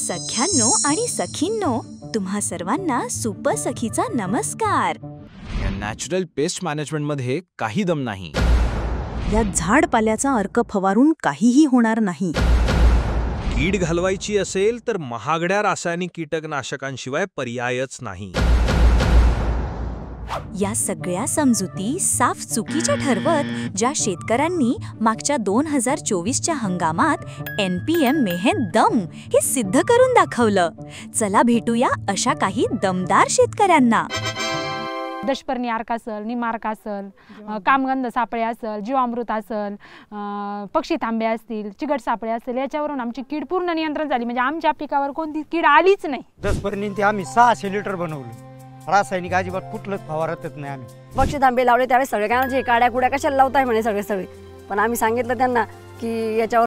सख्यांनो आणि सखींनो, तुम्हा सर्वांना सुपर सखीचा नमस्कार। या नॅचरल पेस्ट मॅनेजमेंट मध्ये काही दम नाही। या झाडपाल्याचा अर्क फवारून काहीही होणार नाही। कीड घालवायची असेल तर महागड्या रासायनिक कीटकनाशकांशिवाय पर्यायच नाही। या सगळ्या समजुती साफ चुकीच्या ठरवत ज्या शेतकऱ्यांनी मागच्या 2024च्या हंगामात NPM मेहनत दम हे सिद्ध करून दाखवलं, चला भेटूया अशा काही दमदार शेतकऱ्यांना। दशपर्णी अर्क असल, निमार्क असल, कामगंध सापळे असल, जीवामृत असल, पक्षी थांबे असतील, चिकट सापळे असतील, याच्यावरून आमची कीड पूर्ण नियंत्रण झाली। म्हणजे आमच्या पिकावर कोणती कीड आलीच नाही। दशपर्णी ते आम्ही 600 लिटर बनवले। रासायनिक अजिबात कुठलंच फवारतच नाही आम्ही। पक्षी थांबे लावले त्यावेळेस सगळे काय म्हणजे काड्या कुड्या कशाला लावताय म्हणे सगळे, पण आम्ही सांगितलं त्यांना की याच्यावर